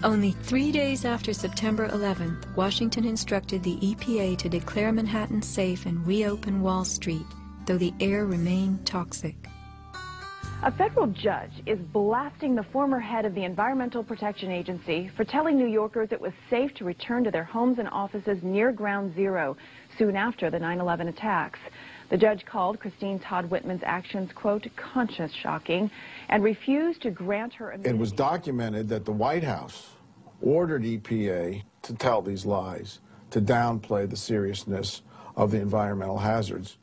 Only 3 days after September 11th, Washington instructed the EPA to declare Manhattan safe and reopen Wall Street, though the air remained toxic. A federal judge is blasting the former head of the Environmental Protection Agency for telling New Yorkers it was safe to return to their homes and offices near Ground Zero soon after the 9/11 attacks. The judge called Christine Todd Whitman's actions, quote, conscience shocking, and refused to grant her immunity. It was documented that the White House ordered EPA to tell these lies, to downplay the seriousness of the environmental hazards.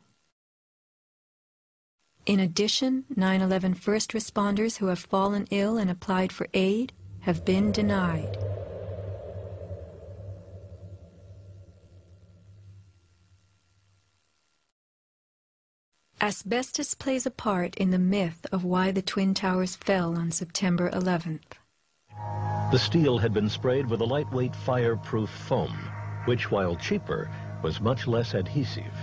In addition, 9/11 first responders who have fallen ill and applied for aid have been denied. Asbestos plays a part in the myth of why the Twin Towers fell on September 11th. The steel had been sprayed with a lightweight fireproof foam, which, while cheaper, was much less adhesive.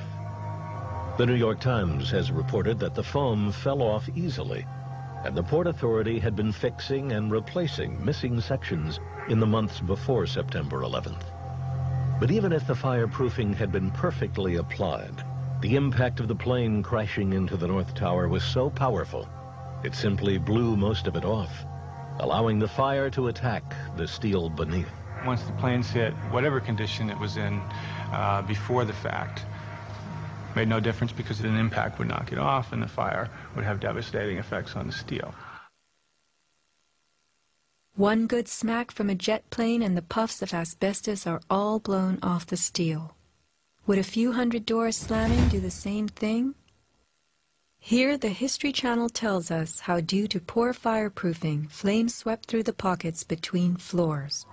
The New York Times has reported that the foam fell off easily, and the Port Authority had been fixing and replacing missing sections in the months before September 11th. But even if the fireproofing had been perfectly applied, the impact of the plane crashing into the North Tower was so powerful, it simply blew most of it off, allowing the fire to attack the steel beneath. Once the planes hit, whatever condition it was in before the fact, made no difference because an impact would knock it off and the fire would have devastating effects on the steel. One good smack from a jet plane and the puffs of asbestos are all blown off the steel. Would a few hundred doors slamming do the same thing? Here, the History Channel tells us how, due to poor fireproofing, flames swept through the pockets between floors.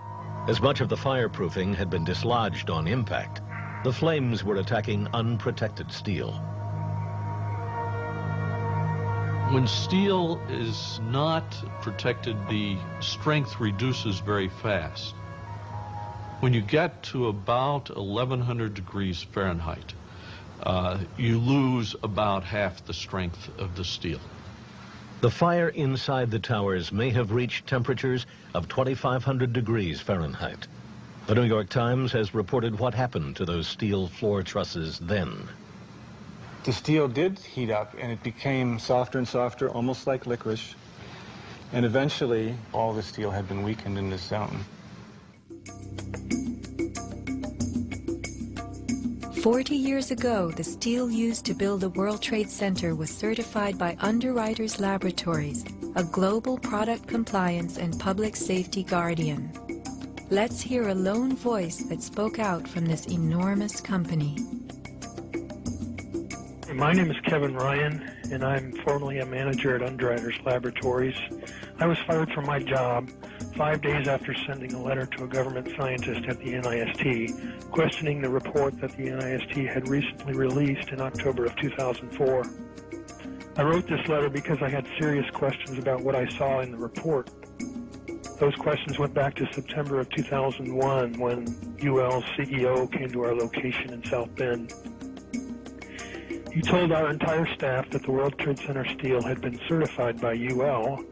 As much of the fireproofing had been dislodged on impact, the flames were attacking unprotected steel. When steel is not protected, the strength reduces very fast. When you get to about 1100 degrees Fahrenheit, you lose about half the strength of the steel. The fire inside the towers may have reached temperatures of 2500 degrees Fahrenheit. The New York Times has reported what happened to those steel floor trusses then. The steel did heat up and it became softer and softer, almost like licorice. And eventually, all the steel had been weakened in this zone. 40 years ago, the steel used to build the World Trade Center was certified by Underwriters Laboratories, a global product compliance and public safety guardian. Let's hear a lone voice that spoke out from this enormous company. My name is Kevin Ryan, and I'm formerly a manager at Underwriters Laboratories. I was fired from my job 5 days after sending a letter to a government scientist at the NIST, questioning the report that the NIST had recently released in October of 2004. I wrote this letter because I had serious questions about what I saw in the report. Those questions went back to September of 2001 when UL's CEO came to our location in South Bend. He told our entire staff that the World Trade Center steel had been certified by UL,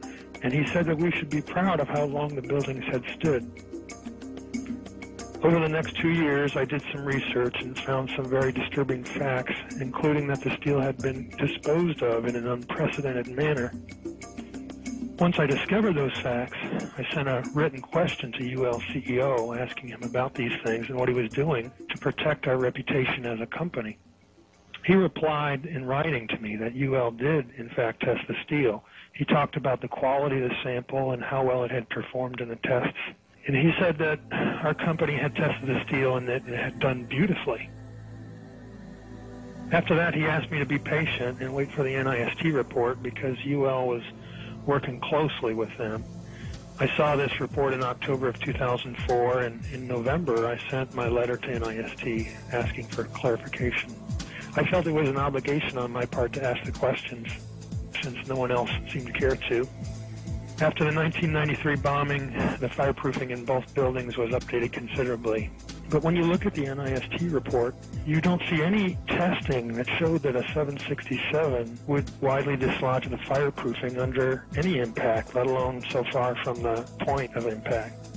and he said that we should be proud of how long the buildings had stood. Over the next 2 years, I did some research and found some very disturbing facts, including that the steel had been disposed of in an unprecedented manner. Once I discovered those facts, I sent a written question to UL CEO asking him about these things and what he was doing to protect our reputation as a company. He replied in writing to me that UL did, in fact, test the steel. He talked about the quality of the sample and how well it had performed in the tests. And he said that our company had tested the steel and that it had done beautifully. After that, he asked me to be patient and wait for the NIST report because UL was working closely with them. I saw this report in October of 2004, and in November I sent my letter to NIST asking for clarification. I felt it was an obligation on my part to ask the questions since no one else seemed to care to. After the 1993 bombing, the fireproofing in both buildings was updated considerably. But when you look at the NIST report, you don't see any testing that showed that a 767 would widely dislodge the fireproofing under any impact, let alone so far from the point of impact.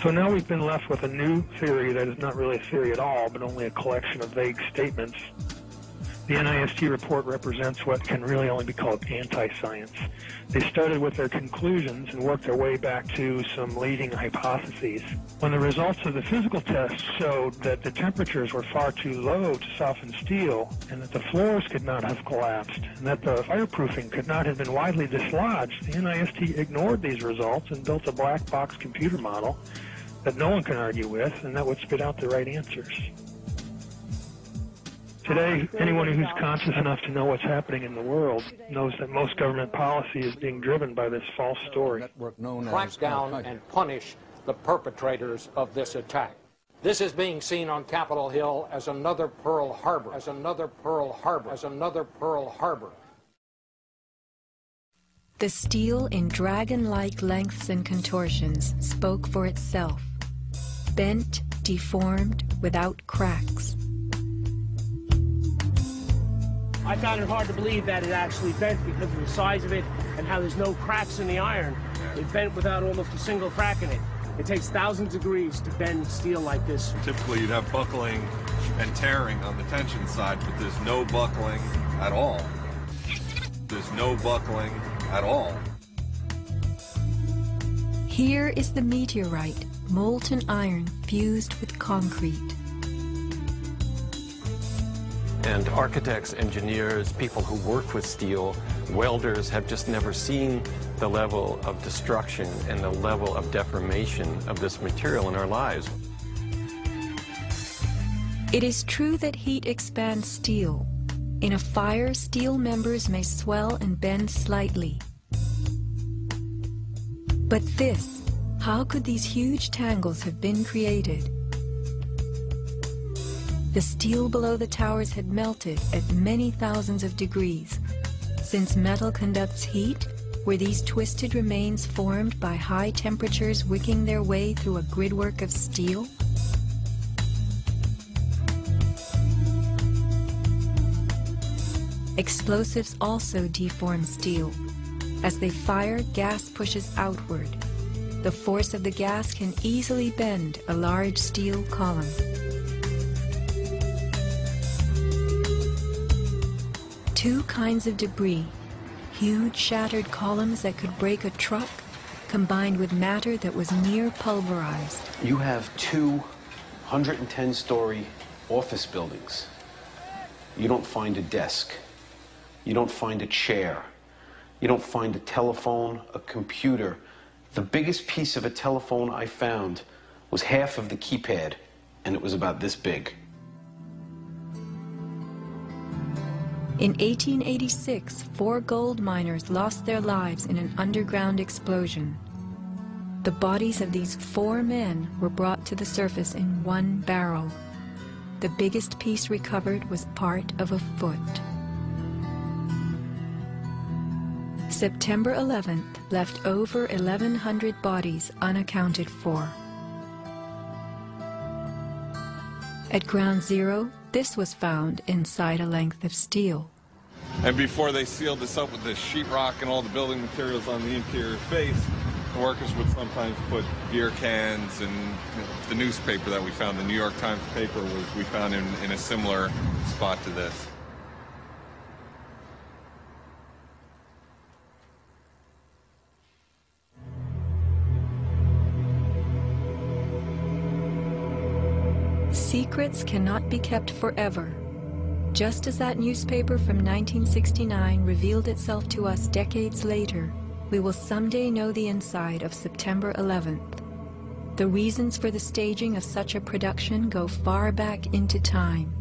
So now we've been left with a new theory that is not really a theory at all, but only a collection of vague statements. The NIST report represents what can really only be called anti-science. They started with their conclusions and worked their way back to some leading hypotheses. When the results of the physical tests showed that the temperatures were far too low to soften steel, and that the floors could not have collapsed, and that the fireproofing could not have been widely dislodged, the NIST ignored these results and built a black box computer model that no one can argue with, and that would spit out the right answers. Today, anyone who's conscious enough to know what's happening in the world knows that most government policy is being driven by this false story. Crack down and punish the perpetrators of this attack. This is being seen on Capitol Hill as another Pearl Harbor, as another Pearl Harbor, as another Pearl Harbor. The steel in dragon-like lengths and contortions spoke for itself. Bent, deformed, without cracks. I found it hard to believe that it actually bent because of the size of it and how there's no cracks in the iron. It bent without almost a single crack in it. It takes thousands of degrees to bend steel like this. Typically you'd have buckling and tearing on the tension side, but there's no buckling at all. There's no buckling at all. Here is the meteorite, molten iron fused with concrete. And architects, engineers, people who work with steel, welders have just never seen the level of destruction and the level of deformation of this material in our lives. It is true that heat expands steel. In a fire, steel members may swell and bend slightly. But this, how could these huge tangles have been created? The steel below the towers had melted at many thousands of degrees. Since metal conducts heat, were these twisted remains formed by high temperatures wicking their way through a gridwork of steel? Explosives also deform steel. As they fire, gas pushes outward. The force of the gas can easily bend a large steel column. Two kinds of debris, huge shattered columns that could break a truck, combined with matter that was near pulverized. You have 2 110-story office buildings. You don't find a desk. You don't find a chair. You don't find a telephone, a computer. The biggest piece of a telephone I found was half of the keypad, and it was about this big. In 1886, 4 gold miners lost their lives in an underground explosion. The bodies of these 4 men were brought to the surface in one barrel. The biggest piece recovered was part of a foot. September 11th left over 1,100 bodies unaccounted for. At Ground Zero, this was found inside a length of steel. And before they sealed this up with the sheetrock and all the building materials on the interior face, the workers would sometimes put beer cans and the newspaper that we found, the New York Times paper, we found in a similar spot to this. Secrets cannot be kept forever. Just as that newspaper from 1969 revealed itself to us decades later, we will someday know the inside of September 11th. The reasons for the staging of such a production go far back into time.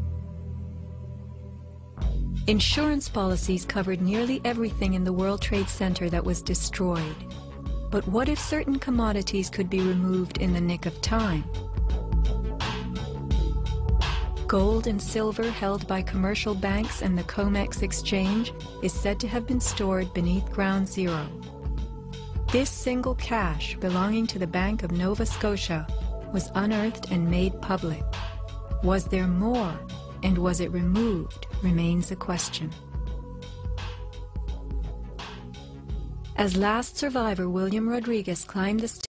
Insurance policies covered nearly everything in the World Trade Center that was destroyed. But what if certain commodities could be removed in the nick of time? Gold and silver held by commercial banks and the COMEX exchange is said to have been stored beneath Ground Zero. This single cache belonging to the Bank of Nova Scotia was unearthed and made public. Was there more, and was it removed, remains a question. As last survivor William Rodriguez climbed the